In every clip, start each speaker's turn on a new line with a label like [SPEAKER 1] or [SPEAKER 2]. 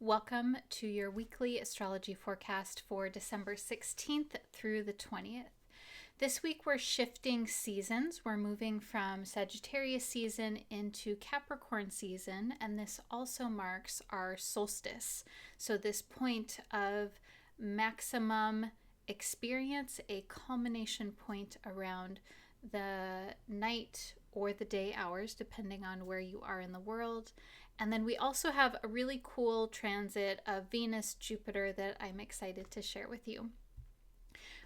[SPEAKER 1] Welcome to your weekly astrology forecast for December 16th through the 20th. This week we're shifting seasons. We're moving from Sagittarius season into Capricorn season, and this also marks our solstice. So this point of maximum experience, a culmination point around the night or the day hours, depending on where you are in the world. And then we also have a really cool transit of Venus, Jupiter that I'm excited to share with you.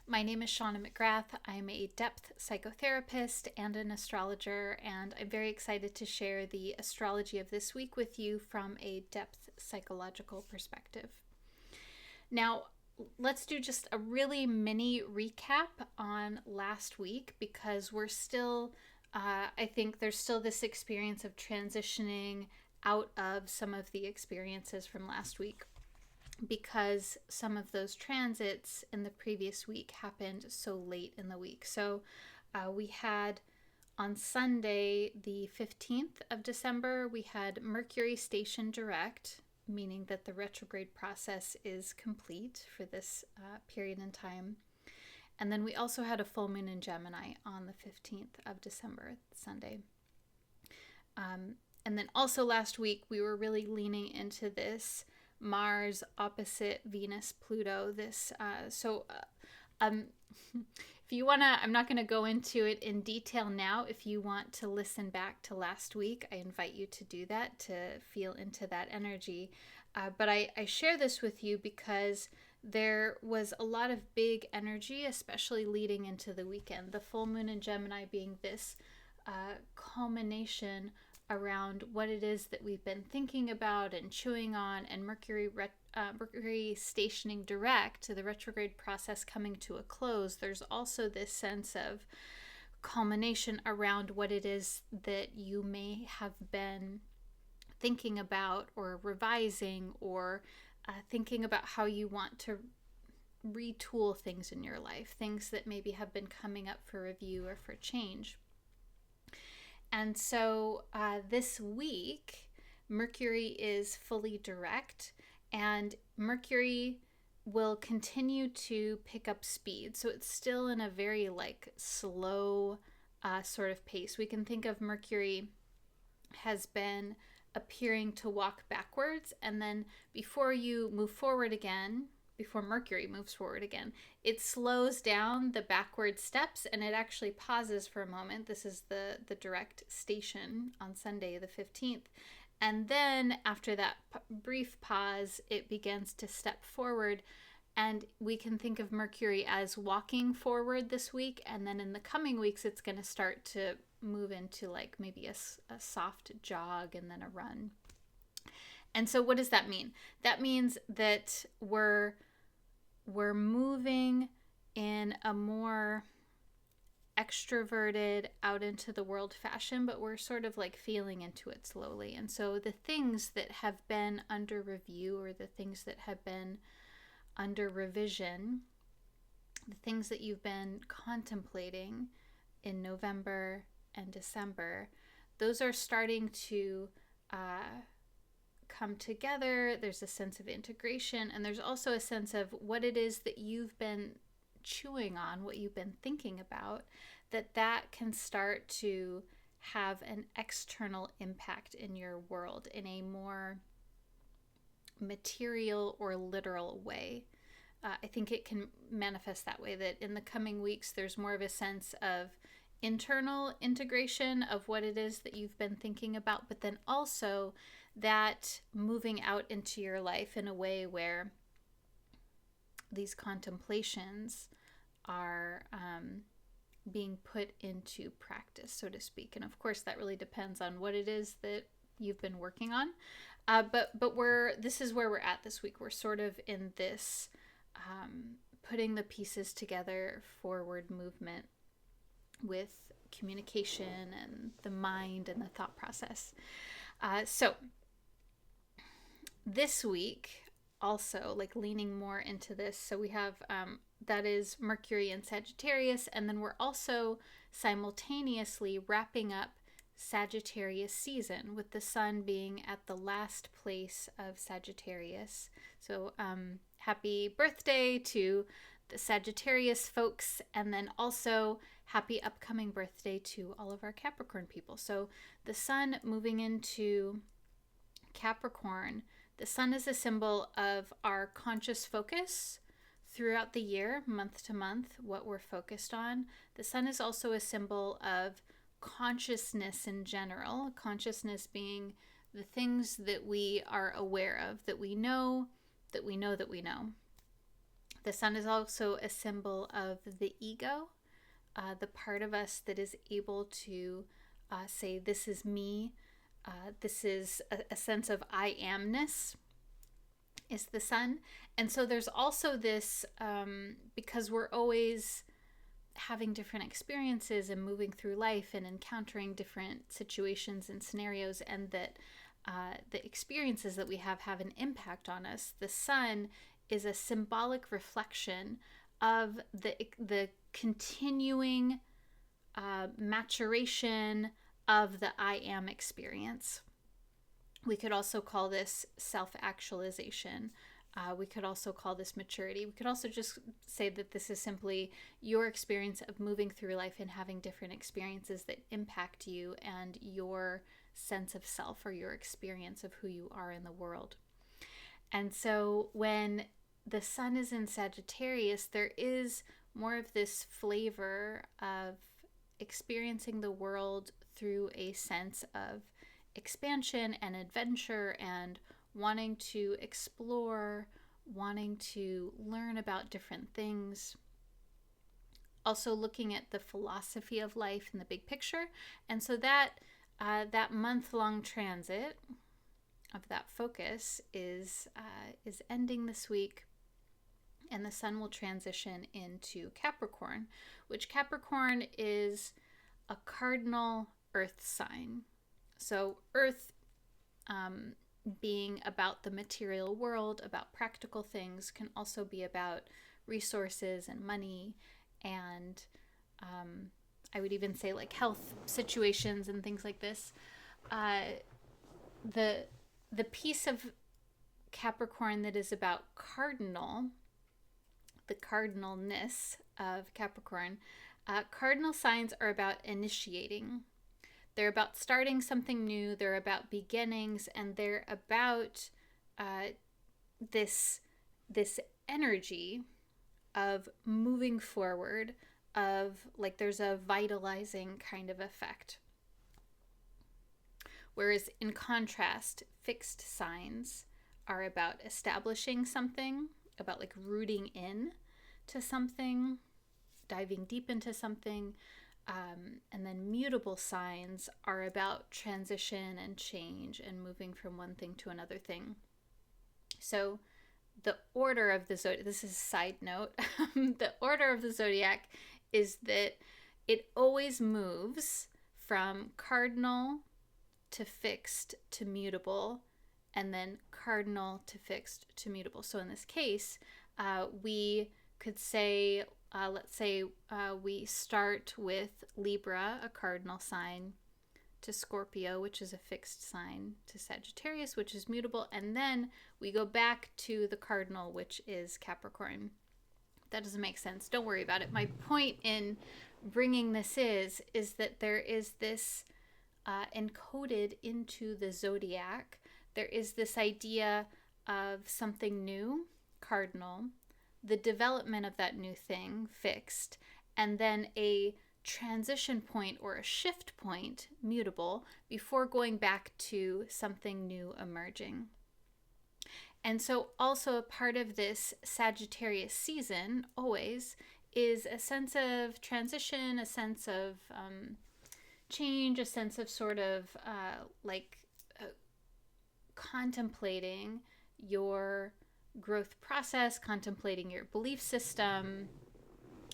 [SPEAKER 1] My name is Shawna McGrath. I'm a depth psychotherapist and an astrologer, and I'm very excited to share the astrology of this week with you from a depth psychological perspective. Now, let's do just a really mini recap on last week because we're still, I think there's still this experience of transitioning out of some of the experiences from last week because some of those transits in the previous week happened so late in the week. So we had on Sunday, the 15th of December, we had Mercury station direct, meaning that the retrograde process is complete for this period in time. And then we also had a full moon in Gemini on the 15th of December, Sunday. And then also last week, we were really leaning into this Mars opposite Venus, Pluto. If you want to, I'm not going to go into it in detail now. If you want to listen back to last week, I invite you to do that, to feel into that energy. But I share this with you because there was a lot of big energy, especially leading into the weekend. The full moon in Gemini being this culmination around what it is that we've been thinking about and chewing on, and Mercury stationing direct to the retrograde process coming to a close. There's also this sense of culmination around what it is that you may have been thinking about or revising or thinking about how you want to retool things in your life, things that maybe have been coming up for review or for change. And so this week, Mercury is fully direct, and Mercury will continue to pick up speed. So it's still in a very slow sort of pace. We can think of Mercury has been appearing to walk backwards, and then before you move forward again, before Mercury moves forward again, it slows down the backward steps and it actually pauses for a moment. This is the direct station on Sunday, the 15th. And then after that brief pause, it begins to step forward. And we can think of Mercury as walking forward this week. And then in the coming weeks, it's going to start to move into maybe a soft jog and then a run. And so what does that mean? That means that we're moving in a more extroverted, out into the world fashion, but we're sort of feeling into it slowly. And so the things that have been under review or the things that have been under revision, the things that you've been contemplating in November and December, those are starting to come together. There's a sense of integration, and there's also a sense of what it is that you've been chewing on, what you've been thinking about, that can start to have an external impact in your world in a more material or literal way. I think it can manifest that way, that in the coming weeks there's more of a sense of internal integration of what it is that you've been thinking about, but then also that moving out into your life in a way where these contemplations are being put into practice, so to speak. And of course, that really depends on what it is that you've been working on. But this is where we're at this week. We're sort of in this putting the pieces together forward movement with communication and the mind and the thought process. So this week also leaning more into this. So we have that is Mercury in Sagittarius, and then we're also simultaneously wrapping up Sagittarius season, with the sun being at the last place of Sagittarius. So happy birthday to the Sagittarius folks, and then also happy upcoming birthday to all of our Capricorn people. So the sun moving into Capricorn, the sun is a symbol of our conscious focus throughout the year, month to month, what we're focused on. The sun is also a symbol of consciousness in general, consciousness being the things that we are aware of, that we know, that we know, that we know. The sun is also a symbol of the ego, the part of us that is able to say, this is me, this is a sense of I amness, is the sun. And so there's also this, because we're always having different experiences and moving through life and encountering different situations and scenarios, and that the experiences that we have an impact on us. The sun is a symbolic reflection of the continuing maturation of the I am experience. We could also call this self-actualization. We could also call this maturity. We could also just say that this is simply your experience of moving through life and having different experiences that impact you and your sense of self, or your experience of who you are in the world. And so when the sun is in Sagittarius, there is more of this flavor of experiencing the world through a sense of expansion and adventure, and wanting to explore, wanting to learn about different things. Also looking at the philosophy of life and the big picture. And so that month-long transit of that focus is ending this week, and the sun will transition into Capricorn, which Capricorn is a cardinal earth sign. So earth being about the material world, about practical things, can also be about resources and money, and I would even say like health situations and things like this. The piece of Capricorn that is about cardinal, the cardinalness of Capricorn, cardinal signs are about initiating. They're about starting something new. They're about beginnings, and they're about this energy of moving forward, of like there's a vitalizing kind of effect. Whereas in contrast, fixed signs are about establishing something, about like rooting in to something, diving deep into something. And then mutable signs are about transition and change and moving from one thing to another thing. So the order of the zodiac, this is a side note, the order of the zodiac is that it always moves from cardinal to fixed to mutable, and then cardinal to fixed to mutable. So in this case, we could say, let's say we start with Libra, a cardinal sign, to Scorpio, which is a fixed sign, to Sagittarius, which is mutable, and then we go back to the cardinal, which is Capricorn. If that doesn't make sense, don't worry about it. My point in bringing this is that there is this encoded into the zodiac. There is this idea of something new, cardinal, the development of that new thing, fixed, and then a transition point or a shift point, mutable, before going back to something new emerging. And so also a part of this Sagittarius season always is a sense of transition, a sense of change, a sense of sort of contemplating your growth process, contemplating your belief system,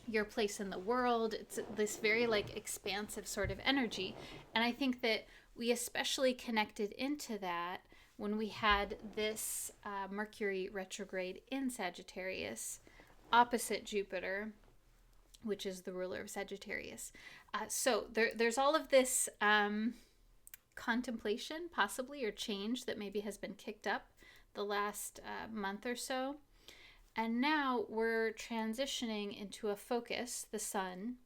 [SPEAKER 1] your place in the world. It's this very like expansive sort of energy. And I think that we especially connected into that when we had this Mercury retrograde in Sagittarius opposite Jupiter, which is the ruler of Sagittarius. So there's all of this contemplation, possibly, or change that maybe has been kicked up the last month or so. And now we're transitioning into a focus, the sun,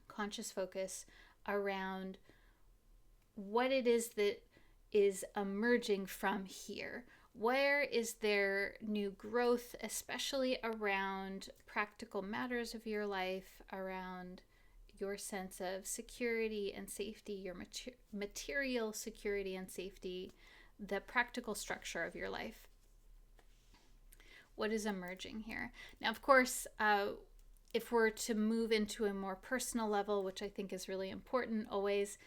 [SPEAKER 1] conscious focus, around what it is that is emerging from here. Where is there new growth, especially around practical matters of your life, around your sense of security and safety, your material security and safety, the practical structure of your life? What is emerging here? Now, of course, if we're to move into a more personal level, which I think is really important always,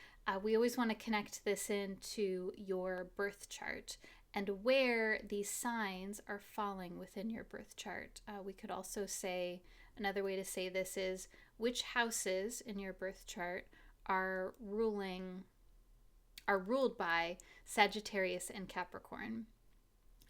[SPEAKER 1] we always want to connect this into your birth chart and where these signs are falling within your birth chart. We could also say, another way to say this is, which houses in your birth chart are ruled by Sagittarius and Capricorn.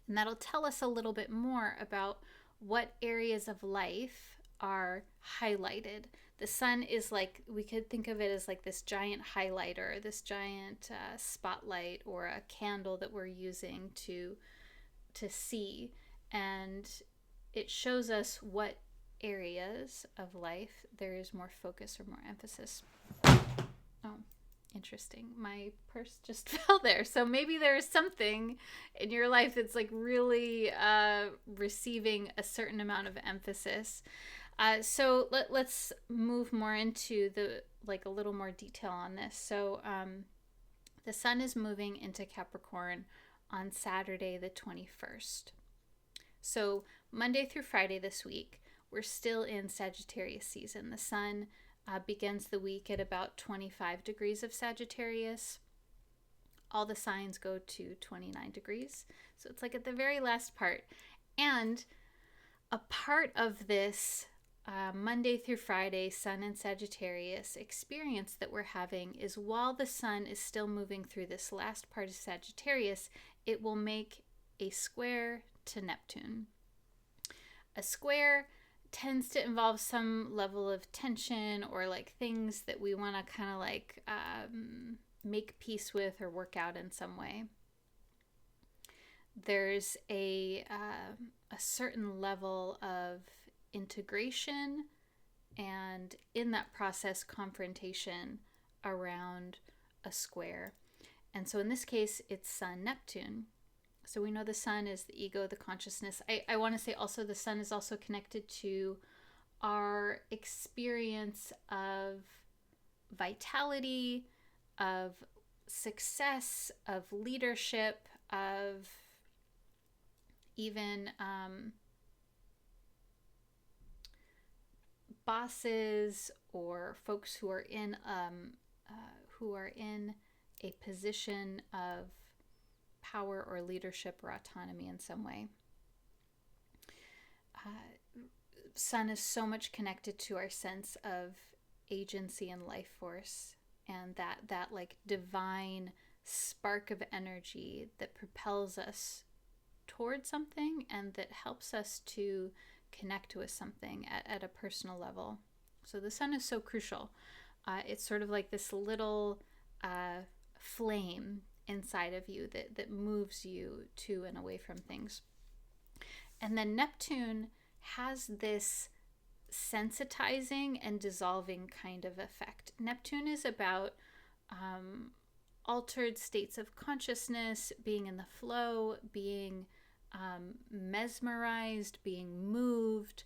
[SPEAKER 1] And that'll tell us a little bit more about what areas of life are highlighted. The sun is like, we could think of it as like this giant highlighter, this giant spotlight or a candle that we're using to see. And it shows us what areas of life there is more focus or more emphasis. Oh, interesting. My purse just fell there. So maybe there is something in your life that's like really receiving a certain amount of emphasis. So let's move more into a little more detail on this. So the sun is moving into Capricorn on Saturday the 21st. So Monday through Friday this week, we're still in Sagittarius season. The sun begins the week at about 25 degrees of Sagittarius. All the signs go to 29 degrees. So it's like at the very last part. And a part of this Monday through Friday Sun and Sagittarius experience that we're having is, while the sun is still moving through this last part of Sagittarius, it will make a square to Neptune. A square tends to involve some level of tension or like things that we want to kind of like make peace with or work out in some way. There's a certain level of integration and, in that process, confrontation around a square. And so in this case, it's Sun Neptune. So we know the sun is the ego, the consciousness. I want to say also the sun is also connected to our experience of vitality, of success, of leadership, of even bosses or folks who are in a position of power or leadership or autonomy in some way. Sun is so much connected to our sense of agency and life force, and that like divine spark of energy that propels us towards something and that helps us to connect with something at a personal level. So the sun is so crucial. It's sort of like this little flame inside of you that moves you to and away from things. And then Neptune has this sensitizing and dissolving kind of effect. Neptune is about altered states of consciousness, being in the flow, being mesmerized, being moved.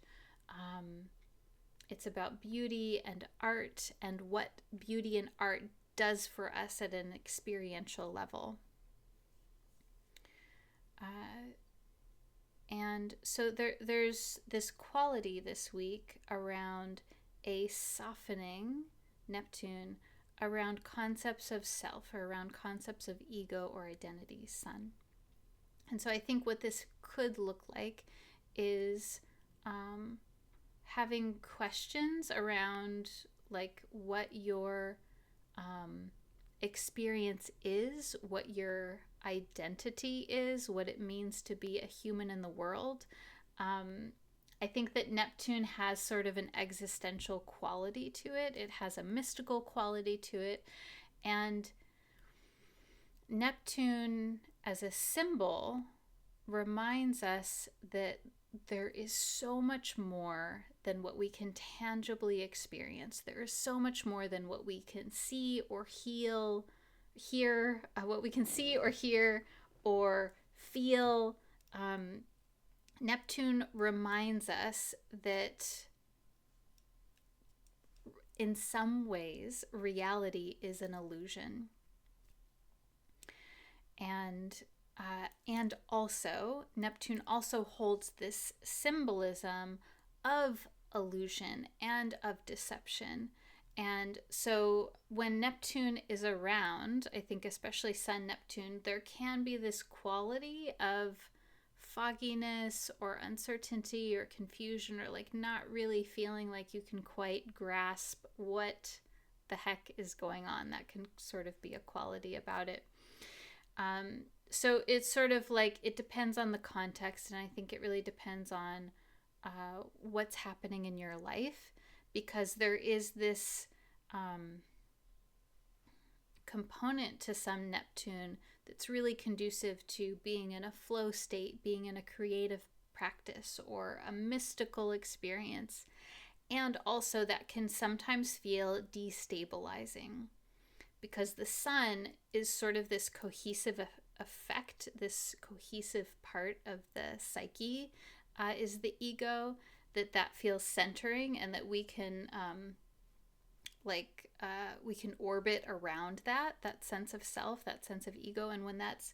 [SPEAKER 1] It's about beauty and art and what beauty and art does for us at an experiential level. And so there's this quality this week around a softening Neptune around concepts of self or around concepts of ego or identity, Sun. And so I think what this could look like is having questions around like what your experience is, what your identity is, what it means to be a human in the world. I think that Neptune has sort of an existential quality to it. It has a mystical quality to it. And Neptune as a symbol reminds us that there is so much more than what we can tangibly experience. There is so much more than what we can see or what we can see or hear or feel. Neptune reminds us that in some ways, reality is an illusion. And also, Neptune also holds this symbolism of illusion and of deception. And so when Neptune is around, I think especially Sun Neptune, there can be this quality of fogginess or uncertainty or confusion, or like not really feeling like you can quite grasp what the heck is going on. That can sort of be a quality about it. So it's sort of like, it depends on the context, and I think it really depends on what's happening in your life, because there is this component to some Neptune that's really conducive to being in a flow state, being in a creative practice or a mystical experience, and also that can sometimes feel destabilizing, because the sun is sort of this cohesive effect, this cohesive part of the psyche is the ego, that feels centering, and that we can we can orbit around that sense of self, that sense of ego. And when that's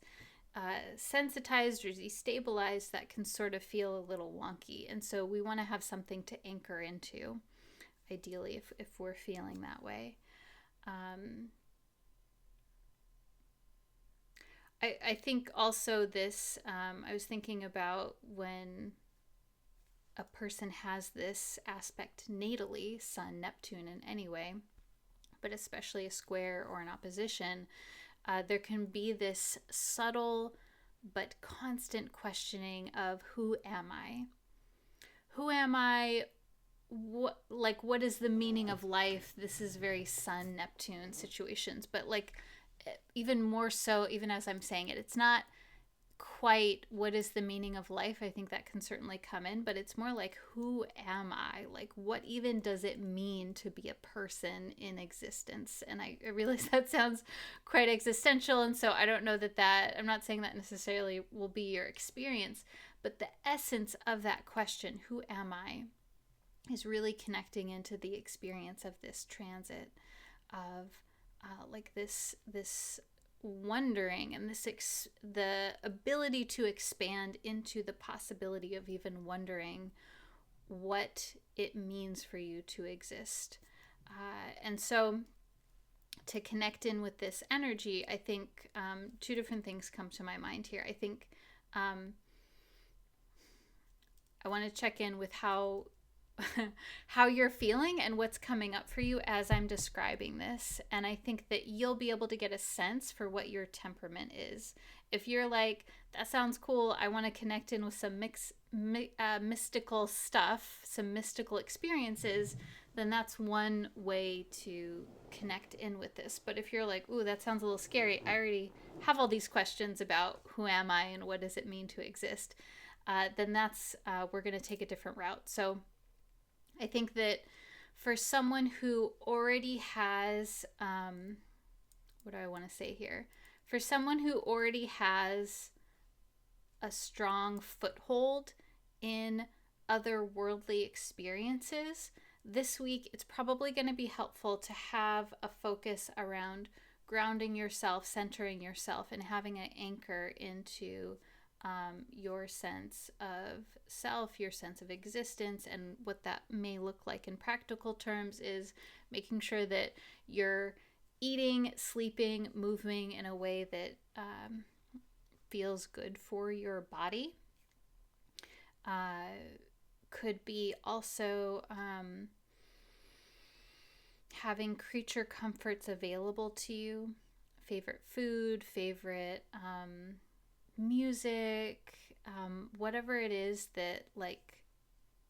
[SPEAKER 1] sensitized or destabilized, that can sort of feel a little wonky. And so we want to have something to anchor into, ideally, if we're feeling that way. I think also this, I was thinking about when a person has this aspect natally, Sun, Neptune in any way, but especially a square or an opposition, there can be this subtle but constant questioning of, who am I? Who am I? What is the meaning of life? This is very Sun, Neptune situations, but like, even more so, even as I'm saying it, it's not quite what is the meaning of life. I think that can certainly come in, but it's more like, who am I? Like, what even does it mean to be a person in existence? And I realize that sounds quite existential, and so I don't know that I'm not saying that necessarily will be your experience, but the essence of that question, who am I, is really connecting into the experience of this transit of like this wondering, and the ability to expand into the possibility of even wondering what it means for you to exist. And so to connect in with this energy, I think two different things come to my mind here. I think I want to check in with how you're feeling and what's coming up for you as I'm describing this. And I think that you'll be able to get a sense for what your temperament is. If you're like, that sounds cool, I want to connect in with some mystical stuff, some mystical experiences, then that's one way to connect in with this. But if you're like, ooh, that sounds a little scary, I already have all these questions about who am I and what does it mean to exist, then that's, we're going to take a different route. So I think that for someone who already has, what do I want to say here? For someone who already has a strong foothold in otherworldly experiences, this week it's probably going to be helpful to have a focus around grounding yourself, centering yourself, and having an anchor into your sense of self, your sense of existence. And what that may look like in practical terms is making sure that you're eating, sleeping, moving in a way that feels good for your body. Could be also having creature comforts available to you, favorite food, favorite music, whatever it is that, like,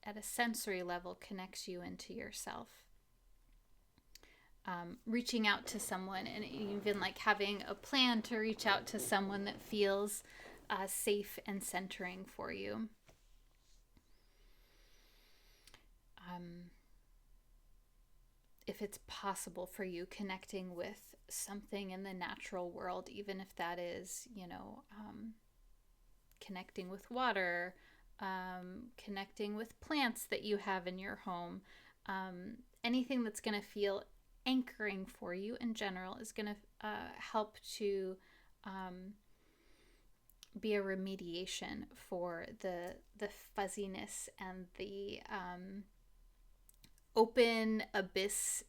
[SPEAKER 1] at a sensory level connects you into yourself. reaching out to someone, and even like having a plan to reach out to someone that feels safe and centering for you. If it's possible for you, connecting with something in the natural world, even if that is, connecting with water, connecting with plants that you have in your home, anything that's going to feel anchoring for you in general is going to help to be a remediation for the fuzziness and the open abyss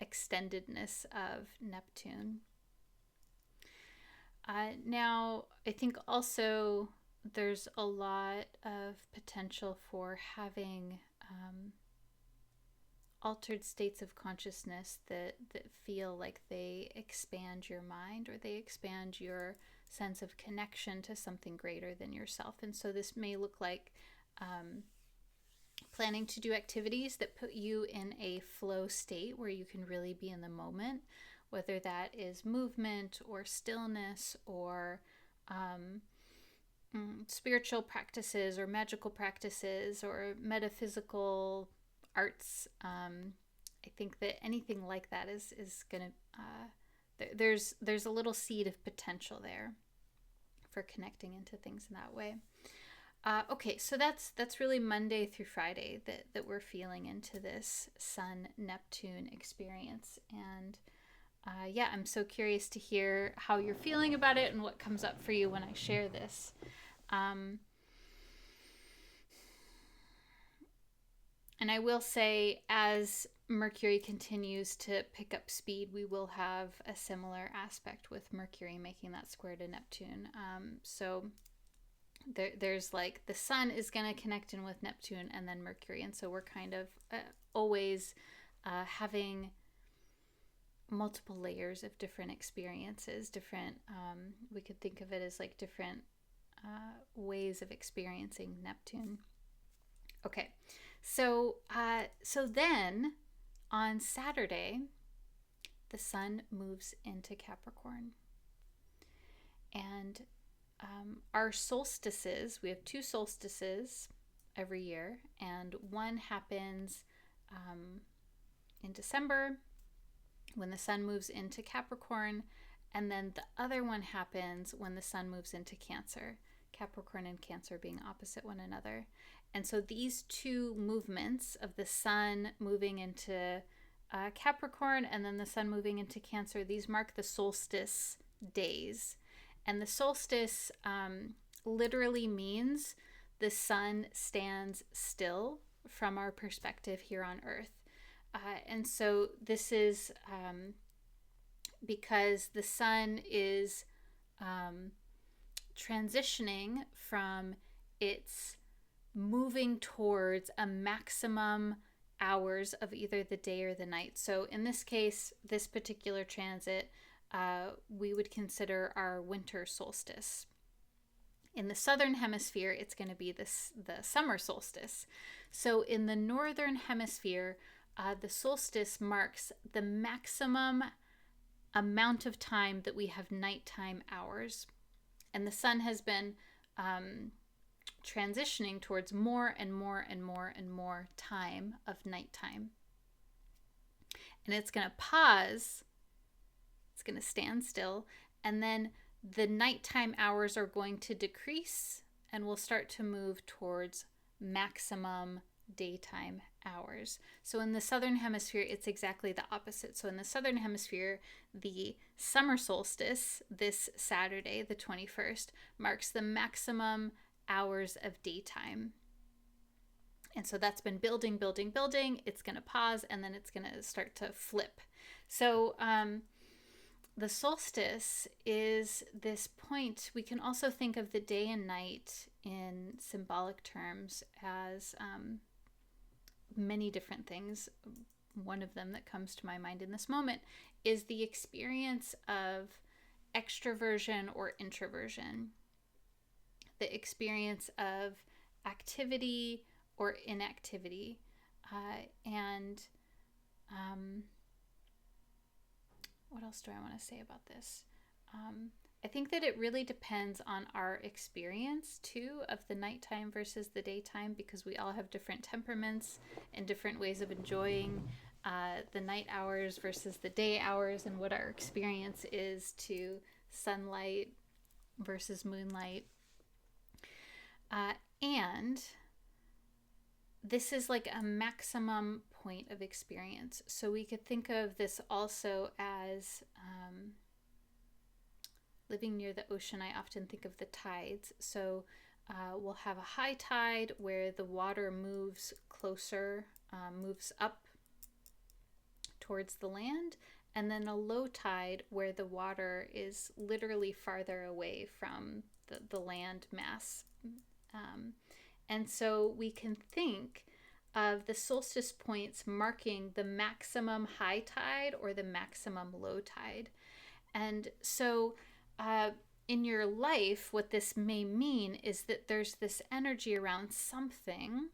[SPEAKER 1] extendedness of Neptune. Now, I think also there's a lot of potential for having altered states of consciousness that feel like they expand your mind, or they expand your sense of connection to something greater than yourself. And so this may look like planning to do activities that put you in a flow state where you can really be in the moment, whether that is movement or stillness or spiritual practices or magical practices or metaphysical arts. I think that anything like that is going to, there's a little seed of potential there for connecting into things in that way. Okay, so that's really Monday through Friday that we're feeling into this Sun-Neptune experience. And yeah, I'm so curious to hear how you're feeling about it and what comes up for you when I share this. And I will say, as Mercury continues to pick up speed, we will have a similar aspect with Mercury making that square to Neptune. So there's like the Sun is going to connect in with Neptune and then Mercury. And so we're kind of always having multiple layers of different experiences, different, we could think of it as like different ways of experiencing Neptune. Okay, so then on Saturday, the Sun moves into Capricorn. And our solstices, we have 2 solstices every year, and one happens in December when the Sun moves into Capricorn, and then the other one happens when the Sun moves into Cancer, Capricorn and Cancer being opposite one another. And so these 2 movements of the Sun moving into Capricorn and then the Sun moving into Cancer, these mark the solstice days. And the solstice literally means the Sun stands still from our perspective here on Earth. And so this is because the Sun is transitioning from its moving towards a maximum hours of either the day or the night. So in this case, this particular transit, we would consider our winter solstice. In the southern hemisphere, it's going to be the summer solstice. So in the northern hemisphere, the solstice marks the maximum amount of time that we have nighttime hours. And the Sun has been transitioning towards more and more and more and more time of nighttime. And it's going to pause, it's going to stand still, and then the nighttime hours are going to decrease and we'll start to move towards maximum daytime hours. So in the southern hemisphere, it's exactly the opposite. So in the southern hemisphere, the summer solstice this Saturday, the 21st, marks the maximum hours of daytime. And so that's been building. It's going to pause and then it's going to start to flip. So the solstice is this point. We can also think of the day and night in symbolic terms as many different things. One of them that comes to my mind in this moment is the experience of extroversion or introversion, the experience of activity or inactivity. And what else do I want to say about this? I think that it really depends on our experience too of the nighttime versus the daytime, because we all have different temperaments and different ways of enjoying the night hours versus the day hours, and what our experience is to sunlight versus moonlight. And this is like a maximum point of experience. So we could think of this also as living near the ocean. I often think of the tides. So we'll have a high tide where the water moves closer, moves up towards the land, and then a low tide where the water is literally farther away from the land mass. And so we can think of the solstice points marking the maximum high tide or the maximum low tide. And so in your life, what this may mean is that there's this energy around something,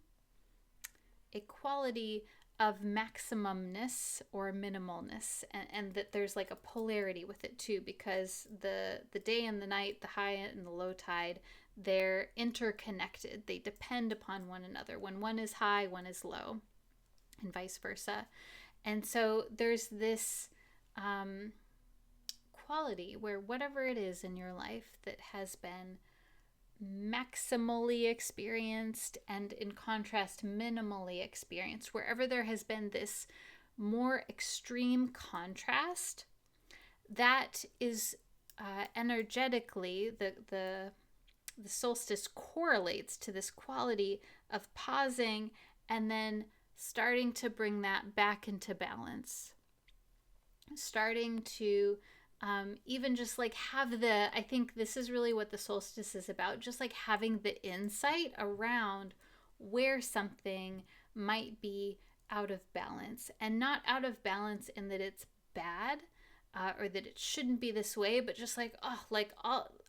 [SPEAKER 1] a quality of maximumness or minimalness, and that there's like a polarity with it too, because the day and the night, the high and the low tide, they're interconnected. They depend upon one another. When one is high, one is low, and vice versa. And so there's this quality where whatever it is in your life that has been maximally experienced and in contrast minimally experienced, wherever there has been this more extreme contrast, that is energetically the solstice correlates to this quality of pausing and then starting to bring that back into balance, starting to even just like have I think this is really what the solstice is about, just like having the insight around where something might be out of balance, and not out of balance in that it's bad or that it shouldn't be this way, but just like,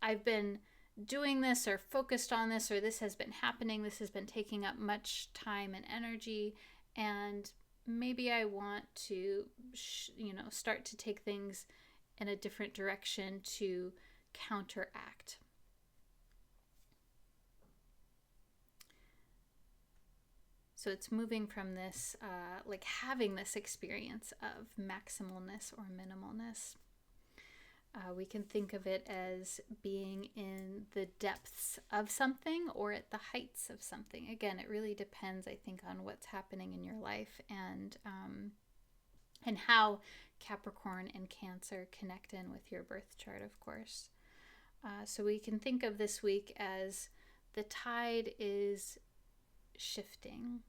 [SPEAKER 1] I've been doing this or focused on this, or this has been happening, this has been taking up much time and energy, and maybe I want to, start to take things in a different direction to counteract. So it's moving from this, like having this experience of maximalness or minimalness. We can think of it as being in the depths of something or at the heights of something. Again, it really depends, I think, on what's happening in your life and how Capricorn and Cancer connect in with your birth chart, of course. So we can think of this week as the tide is shifting.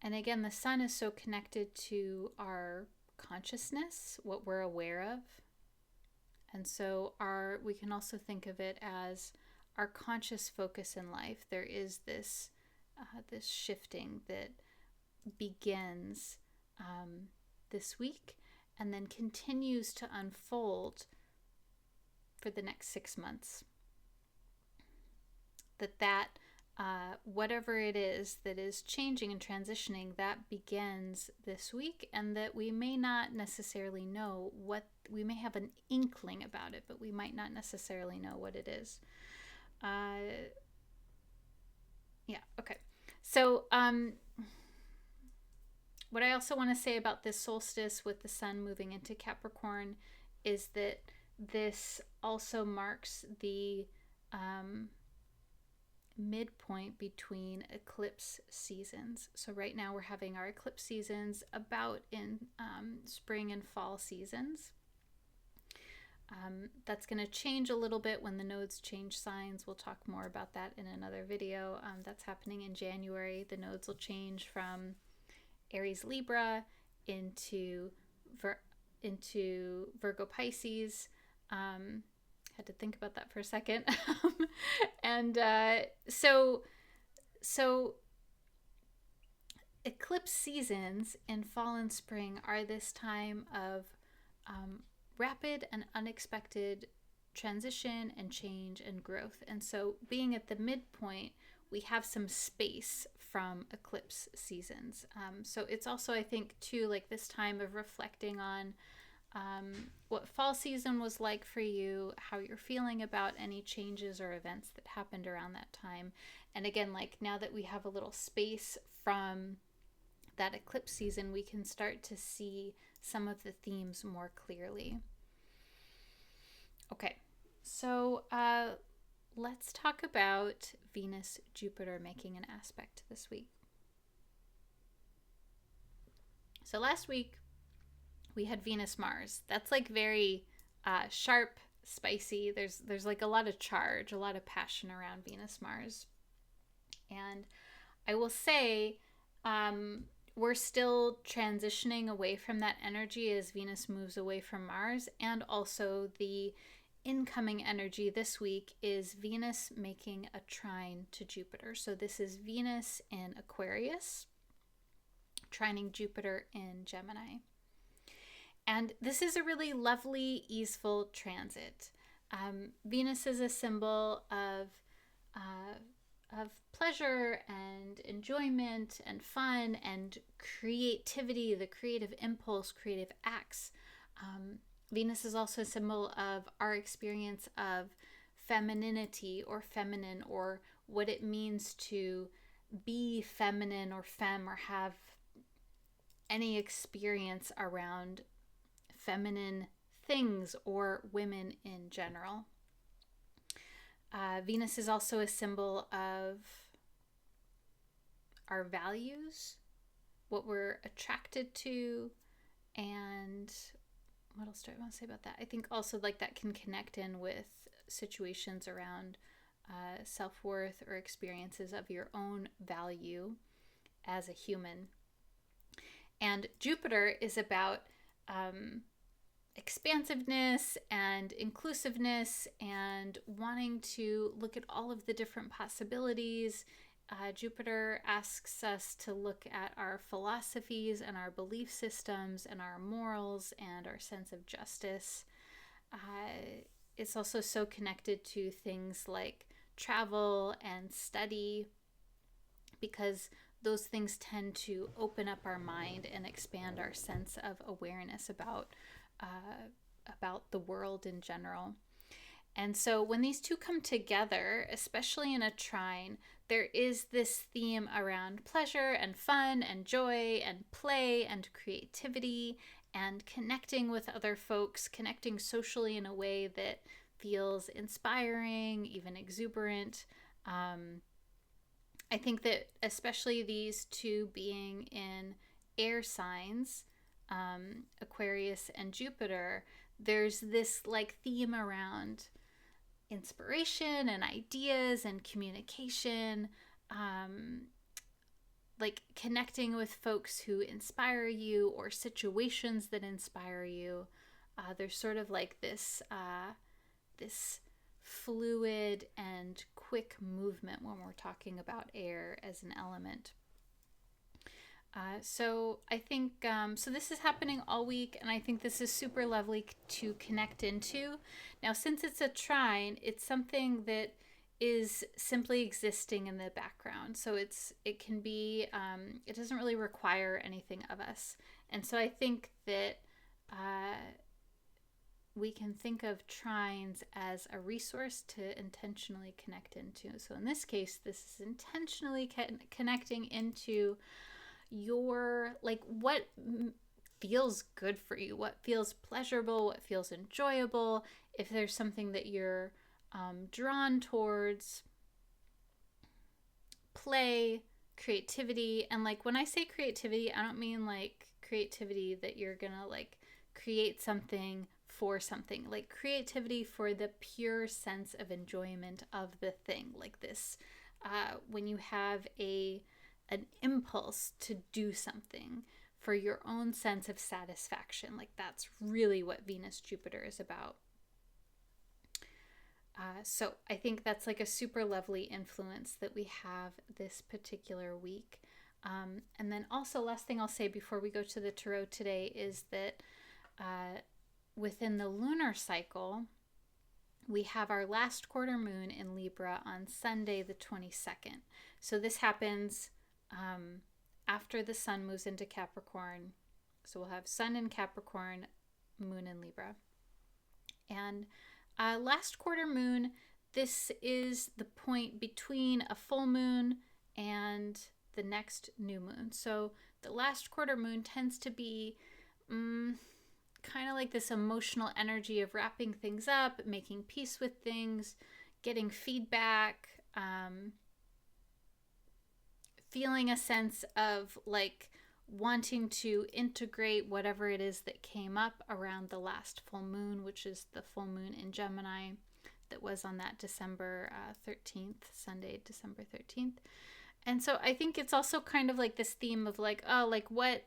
[SPEAKER 1] And again, the sun is so connected to our consciousness, what we're aware of. And so we can also think of it as our conscious focus in life. There is this shifting that begins this week and then continues to unfold for the next 6 months. That whatever it is that is changing and transitioning, that begins this week, and that we may not necessarily know we may have an inkling about it, but we might not necessarily know what it is. Okay. So what I also want to say about this solstice with the sun moving into Capricorn is that this also marks the midpoint between eclipse seasons. So right now we're having our eclipse seasons about in spring and fall seasons. That's going to change a little bit when the nodes change signs. We'll talk more about that in another video. That's happening in January. The nodes will change from Aries Libra into Virgo Pisces. Had to think about that for a second. And so eclipse seasons in fall and spring are this time of rapid and unexpected transition and change and growth. And so being at the midpoint, we have some space from eclipse seasons. So it's also, I think, too, like this time of reflecting on what fall season was like for you, how you're feeling about any changes or events that happened around that time. And again, like now that we have a little space from that eclipse season, we can start to see some of the themes more clearly. Okay, so let's talk about Venus, Jupiter making an aspect this week. So last week we had Venus, Mars. That's like very sharp, spicy. There's like a lot of charge, a lot of passion around Venus, Mars. And I will say, we're still transitioning away from that energy as Venus moves away from Mars. And also the incoming energy this week is Venus making a trine to Jupiter. So this is Venus in Aquarius, trining Jupiter in Gemini. And this is a really lovely, easeful transit. Venus is a symbol of pleasure and enjoyment and fun and creativity, the creative impulse, creative acts. Venus is also a symbol of our experience of femininity or feminine, or what it means to be feminine or femme, or have any experience around feminine things or women in general. Venus is also a symbol of our values, what we're attracted to, and what else do I want to say about that? I think also like that can connect in with situations around self-worth or experiences of your own value as a human. And Jupiter is about expansiveness and inclusiveness and wanting to look at all of the different possibilities. Jupiter asks us to look at our philosophies and our belief systems and our morals and our sense of justice. It's also so connected to things like travel and study, because those things tend to open up our mind and expand our sense of awareness about the world in general. And so when these two come together, especially in a trine, there is this theme around pleasure and fun and joy and play and creativity and connecting with other folks, connecting socially in a way that feels inspiring, even exuberant. I think that especially these two being in air signs, Aquarius and Jupiter, there's this like theme around inspiration and ideas and communication, like connecting with folks who inspire you or situations that inspire you. There's sort of like this fluid and quick movement when we're talking about air as an element. So I think, so this is happening all week, and I think this is super lovely to connect into. Now, since it's a trine, it's something that is simply existing in the background. So it can be, it doesn't really require anything of us. And so I think that we can think of trines as a resource to intentionally connect into. So in this case, this is intentionally connecting into your, like, what feels good for you, what feels pleasurable, what feels enjoyable. If there's something that you're drawn towards, play, creativity. And like when I say creativity, I don't mean like creativity that you're gonna like create something for something, like creativity for the pure sense of enjoyment of the thing, like this when you have an impulse to do something for your own sense of satisfaction. Like that's really what Venus Jupiter is about. So I think that's like a super lovely influence that we have this particular week. And then also, last thing I'll say before we go to the tarot today is that within the lunar cycle, we have our last quarter moon in Libra on Sunday the 22nd. So this happens after the sun moves into Capricorn. So we'll have sun in Capricorn, moon in Libra. And last quarter moon, this is the point between a full moon and the next new moon. So the last quarter moon tends to be kind of like this emotional energy of wrapping things up, making peace with things, getting feedback, feeling a sense of like wanting to integrate whatever it is that came up around the last full moon, which is the full moon in Gemini that was on that December 13th, Sunday, December 13th. And so I think it's also kind of like this theme of like, oh, like what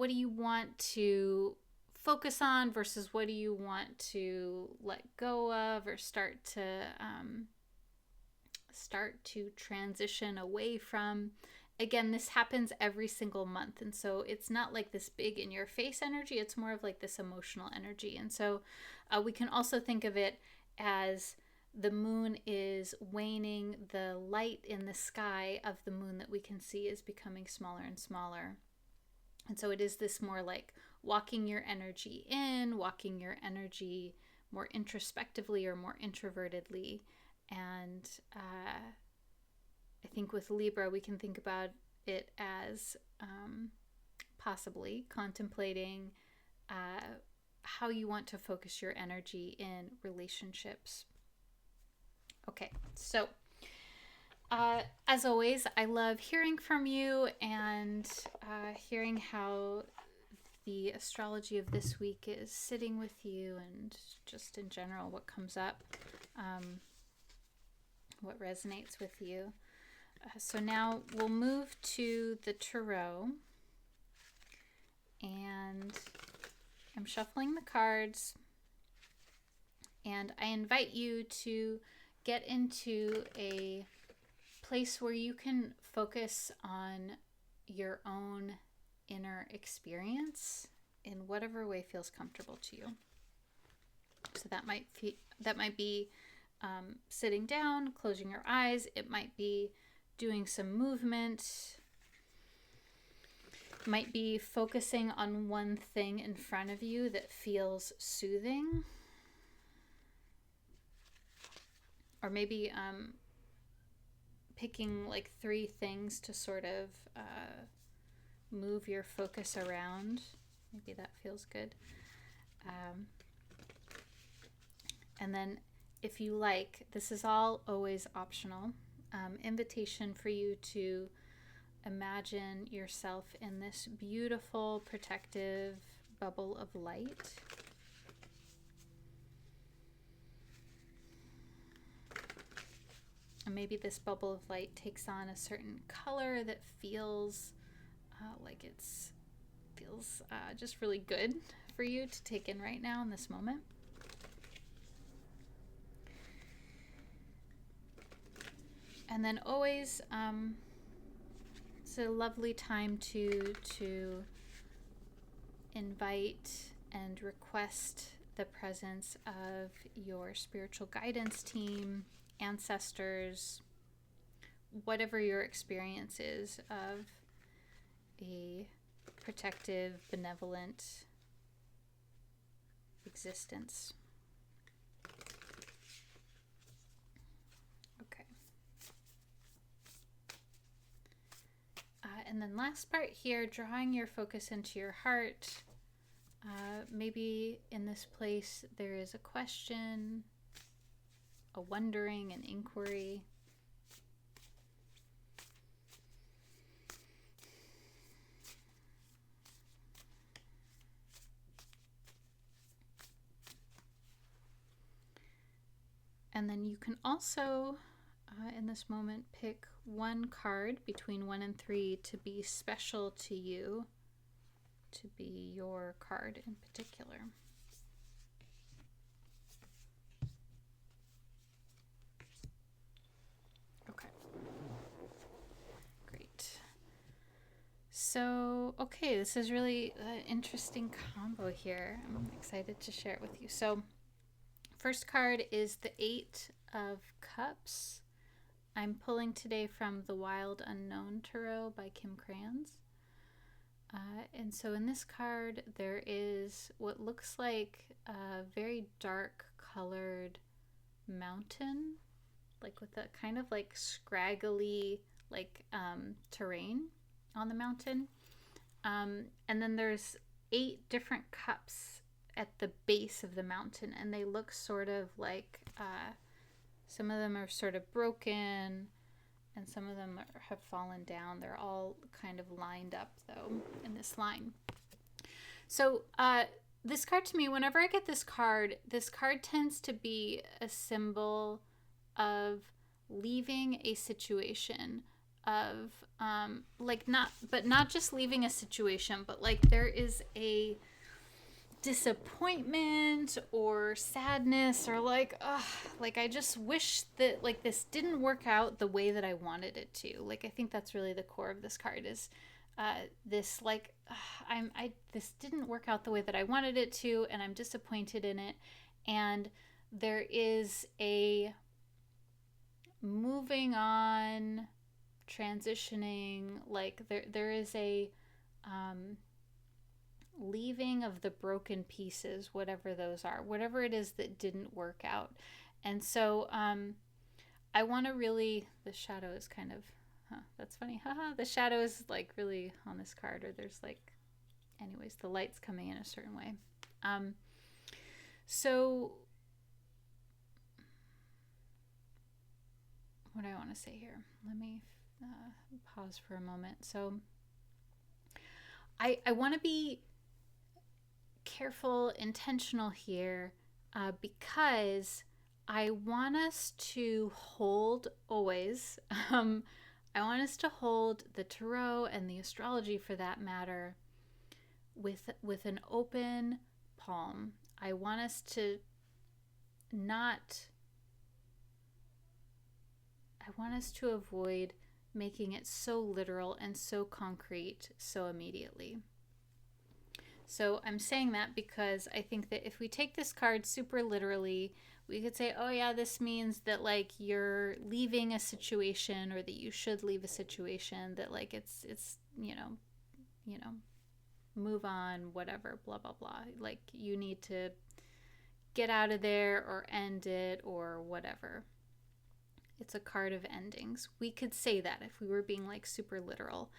[SPEAKER 1] do you want to focus on versus what do you want to let go of or start to transition away from. Again, this happens every single month, and so it's not like this big in your face energy, it's more of like this emotional energy. And so we can also think of it as the moon is waning, the light in the sky of the moon that we can see is becoming smaller and smaller. And so it is this more like walking your energy in, walking your energy more introspectively or more introvertedly. And I think with Libra, we can think about it as possibly contemplating how you want to focus your energy in relationships. Okay, so as always, I love hearing from you and hearing how the astrology of this week is sitting with you and just in general what comes up, what resonates with you. So now we'll move to the tarot, and I'm shuffling the cards, and I invite you to get into a place where you can focus on your own inner experience in whatever way feels comfortable to you. So that might be sitting down, closing your eyes. It might be doing some movement. It might be focusing on one thing in front of you that feels soothing. Or maybe picking like 3 things to sort of move your focus around. Maybe that feels good. And then if you like, this is all always optional, invitation for you to imagine yourself in this beautiful protective bubble of light. And maybe this bubble of light takes on a certain color that feels like it feels just really good for you to take in right now in this moment. And then always, it's a lovely time to invite and request the presence of your spiritual guidance team, ancestors, whatever your experience is of a protective, benevolent existence. Okay. And then last part here, drawing your focus into your heart. Maybe in this place there is a question, a wondering, an inquiry. And then you can also, in this moment, pick one card between 1 and 3 to be special to you, to be your card in particular. Okay. Great. So, okay, this is really an interesting combo here. I'm excited to share it with you. So, first card is the 8 of Cups. I'm pulling today from The Wild Unknown Tarot by Kim Krans. And so in this card, there is what looks like a very dark colored mountain, like with a kind of like scraggly like terrain on the mountain. And then there's 8 different cups at the base of the mountain, and they look sort of like some of them are sort of broken and some of them have fallen down. They're all kind of lined up though in this line. So this card to me, whenever I get this card tends to be a symbol of leaving a situation, of not just leaving a situation, but like there is a disappointment or sadness, or like I just wish that like this didn't work out the way that I wanted it to. Like I think that's really the core of this card, is this like this didn't work out the way that I wanted it to, and I'm disappointed in it. And there is a moving on, transitioning, like there is a leaving of the broken pieces, whatever those are, whatever it is that didn't work out. And so I want to really, the shadow is kind of, that's funny, haha, the shadow is like really on this card, or there's like, anyways, the light's coming in a certain way. So what do I want to say here? Let me pause for a moment. So I want to be careful, intentional here, because I want us to hold always, I want us to hold the tarot and the astrology for that matter with an open palm. I want us to avoid making it so literal and so concrete so immediately. So I'm saying that because I think that if we take this card super literally, we could say, oh yeah, this means that like you're leaving a situation, or that you should leave a situation, that like it's you know, move on, whatever, blah blah blah. Like you need to get out of there or end it or whatever. It's a card of endings. We could say that if we were being like super literal.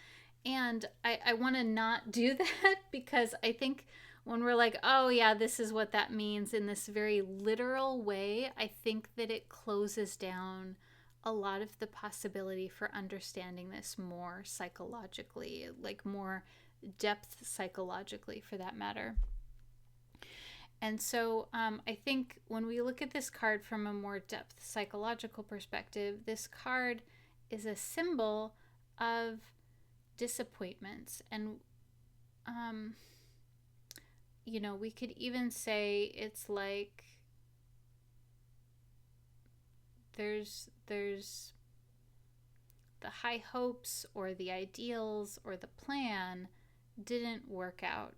[SPEAKER 1] And I want to not do that, because I think when we're like, oh yeah, this is what that means in this very literal way, I think that it closes down a lot of the possibility for understanding this more psychologically, like more depth psychologically for that matter. And so I think when we look at this card from a more depth psychological perspective, this card is a symbol of disappointments. And you know, we could even say it's like there's the high hopes or the ideals or the plan didn't work out.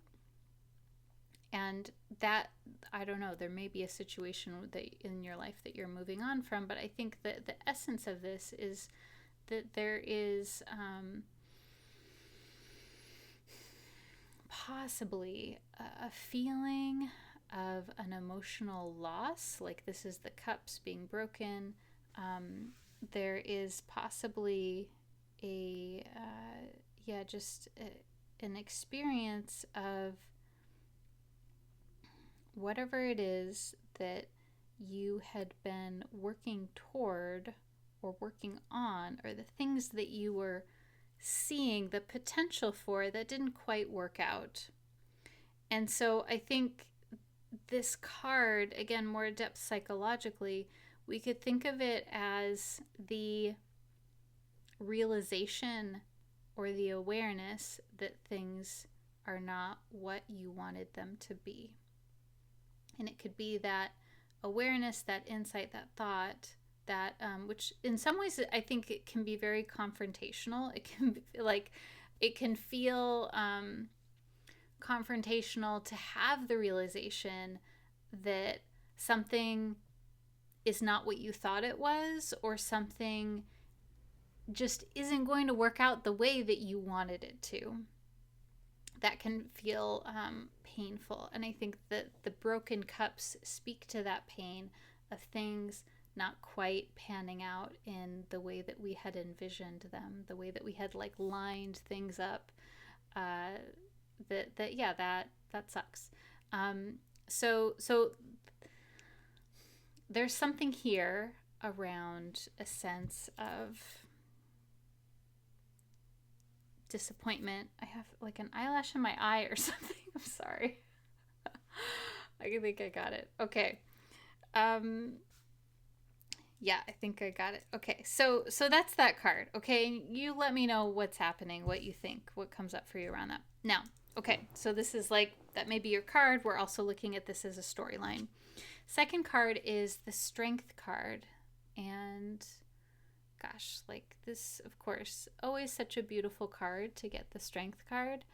[SPEAKER 1] And that, I don't know, there may be a situation that in your life that you're moving on from, but I think that the essence of this is that there is possibly a feeling of an emotional loss, like this is the cups being broken. There is possibly an experience of whatever it is that you had been working toward or working on, or the things that you were seeing the potential for that didn't quite work out. And so I think this card, again, more depth psychologically, we could think of it as the realization or the awareness that things are not what you wanted them to be. And it could be that awareness, that insight, that thought, that which in some ways I think it can be very confrontational. It can be like, it can feel confrontational to have the realization that something is not what you thought it was, or something just isn't going to work out the way that you wanted it to. That can feel painful. And I think that the broken cups speak to that pain of things not quite panning out in the way that we had envisioned them, the way that we had like lined things up. That sucks. So there's something here around a sense of disappointment. I have like an eyelash in my eye or something. I'm sorry. I think I got it. Okay. Yeah, I think I got it. Okay. So that's that card. Okay. You let me know what's happening, what you think, what comes up for you around that. Now, okay. So this is like, that may be your card. We're also looking at this as a storyline. Second card is the Strength card. And gosh, like this, of course, always such a beautiful card to get the Strength card.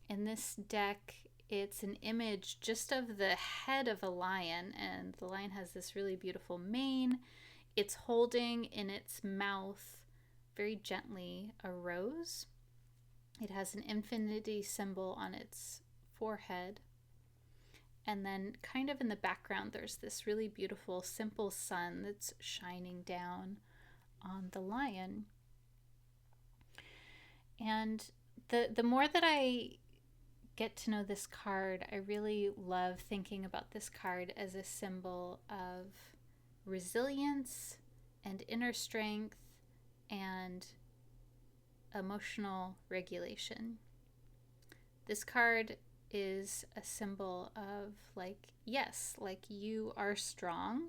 [SPEAKER 1] In this deck, it's an image just of the head of a lion, and the lion has this really beautiful mane. It's holding in its mouth, very gently, a rose. It has an infinity symbol on its forehead. And then kind of in the background, there's this really beautiful, simple sun that's shining down on the lion. And the more that I get to know this card, I really love thinking about this card as a symbol of resilience and inner strength and emotional regulation. This card is a symbol of like, yes, like you are strong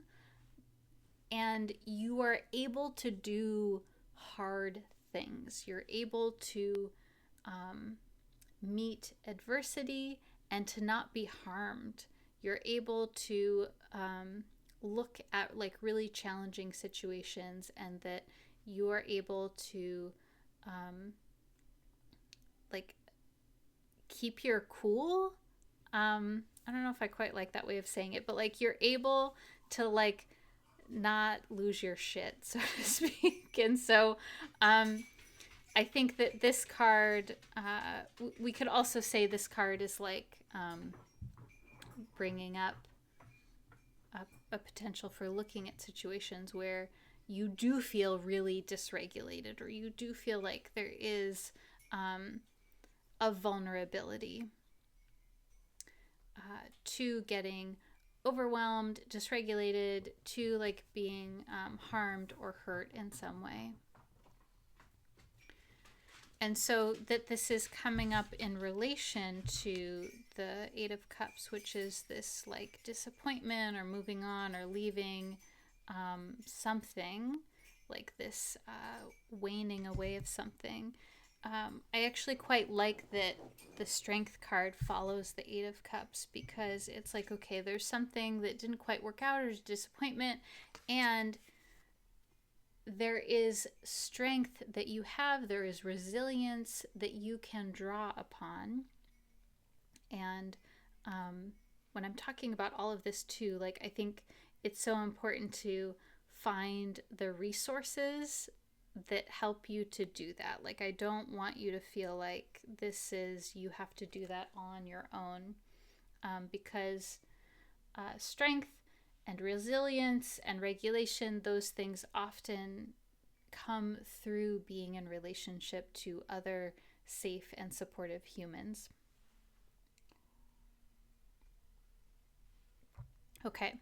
[SPEAKER 1] and you are able to do hard things. You're able to meet adversity and to not be harmed. You're able to look at like really challenging situations, and that you are able to like keep your cool. I don't know if I quite like that way of saying it, but like you're able to like not lose your shit, so to speak. And so I think that this card, we could also say this card is like bringing up a potential for looking at situations where you do feel really dysregulated, or you do feel like there is a vulnerability to getting overwhelmed, dysregulated, to like being harmed or hurt in some way. And so that this is coming up in relation to the Eight of Cups, which is this like disappointment or moving on or leaving something, like this waning away of something. I actually quite like that the Strength card follows the Eight of Cups, because it's like, okay, there's something that didn't quite work out, or disappointment, and there is strength that you have, there is resilience that you can draw upon. And when I'm talking about all of this too, like I think it's so important to find the resources that help you to do that. Like I don't want you to feel like this is, you have to do that on your own, because strength and resilience and regulation, those things often come through being in relationship to other safe and supportive humans. Okay,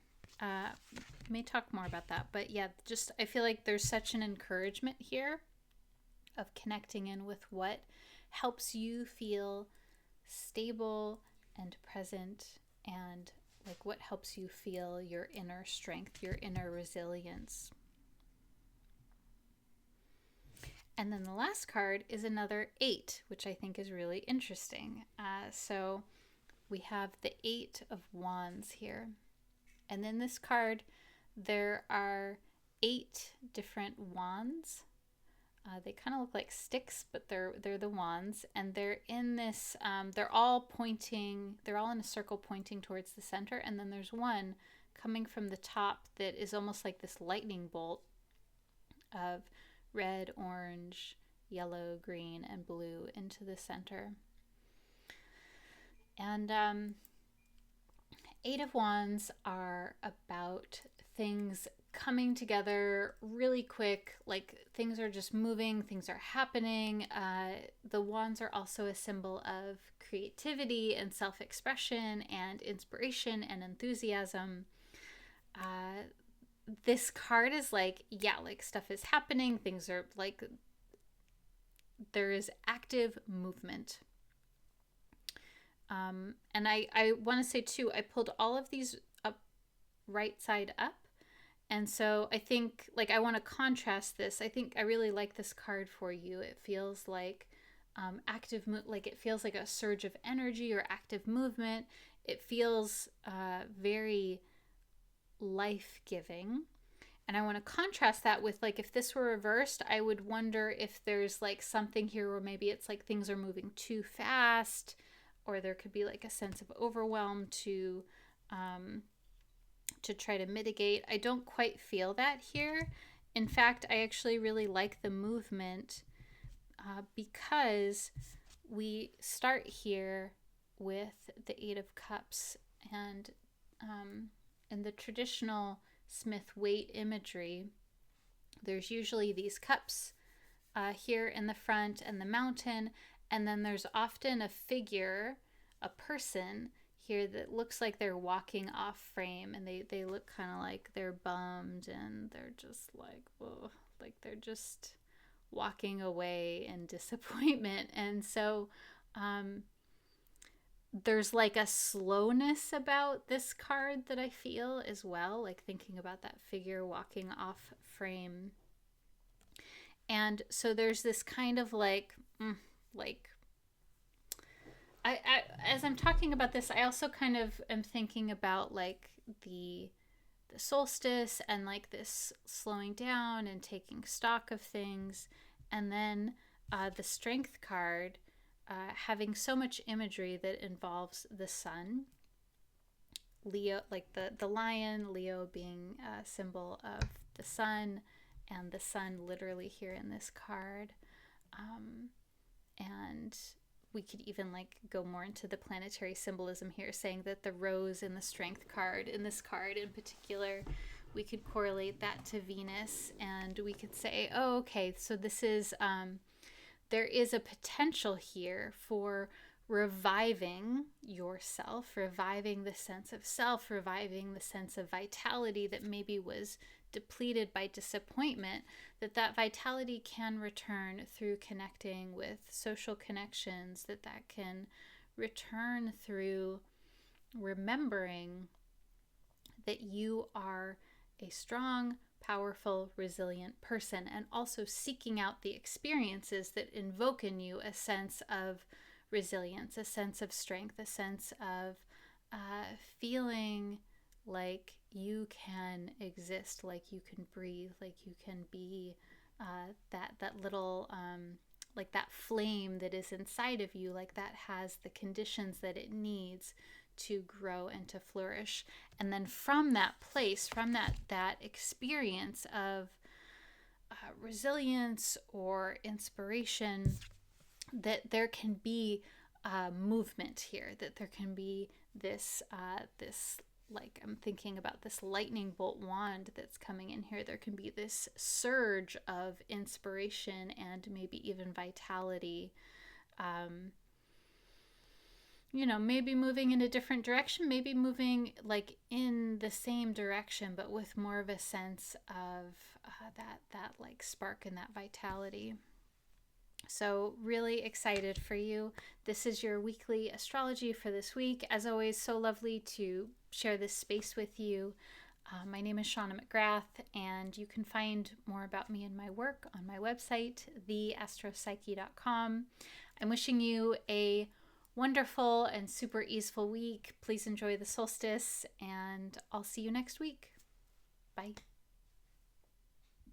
[SPEAKER 1] may talk more about that, but yeah, just I feel like there's such an encouragement here of connecting in with what helps you feel stable and present, and like what helps you feel your inner strength, your inner resilience. And then the last card is another 8, which I think is really interesting. So we have the 8 of Wands here. And in this card, there are 8 different wands. They kind of look like sticks, but they're the wands, and they're in this. They're all in a circle pointing towards the center, and then there's one coming from the top that is almost like this lightning bolt of red, orange, yellow, green, and blue into the center. And Eight of Wands are about things coming together really quick, like things are just moving, things are happening. The wands are also a symbol of creativity and self-expression and inspiration and enthusiasm. This card is like, yeah, like stuff is happening, things are like, there is active movement. And I want to say too, I pulled all of these up, right side up. And so I think, like, I want to contrast this. I think I really like this card for you. It feels like like it feels like a surge of energy or active movement. It feels very life-giving. And I want to contrast that with, like, if this were reversed, I would wonder if there's like something here where maybe it's like things are moving too fast, or there could be like a sense of overwhelm to try to mitigate. I don't quite feel that here. In fact, I actually really like the movement because we start here with the Eight of Cups, and in the traditional Smith-Waite imagery, there's usually these cups here in the front and the mountain, and then there's often a figure, a person here that looks like they're walking off frame, and they look kind of like they're bummed, and they're just like, whoa, like they're just walking away in disappointment. And so there's like a slowness about this card that I feel as well, like thinking about that figure walking off frame. And so there's this kind of like I as I'm talking about this, I also kind of am thinking about like the solstice and like this slowing down and taking stock of things. And then the strength card having so much imagery that involves the sun. Leo, like the lion, Leo being a symbol of the sun, and the sun literally here in this card. And we could even like go more into the planetary symbolism here, saying that the rose in the strength card, in this card in particular, we could correlate that to Venus, and we could say, oh, okay, so this is, there is a potential here for reviving yourself, reviving the sense of self, reviving the sense of vitality that maybe was depleted by disappointment, that vitality can return through connecting with social connections, that can return through remembering that you are a strong, powerful, resilient person, and also seeking out the experiences that invoke in you a sense of resilience, a sense of strength, a sense of feeling like you can exist, like you can breathe, like you can be that little like that flame that is inside of you, like that has the conditions that it needs to grow and to flourish. And then from that place, from that experience of resilience or inspiration, that there can be movement here, that there can be this like, I'm thinking about this lightning bolt wand that's coming in here. There can be this surge of inspiration and maybe even vitality. Maybe moving in a different direction, maybe moving like in the same direction, but with more of a sense of that like spark and that vitality. So really excited for you. This is your weekly astrology for this week. As always, so lovely to share this space with you. My name is Shawna McGrath, and you can find more about me and my work on my website, theastropsyche.com. I'm wishing you a wonderful and super easeful week. Please enjoy the solstice, and I'll see you next week. Bye.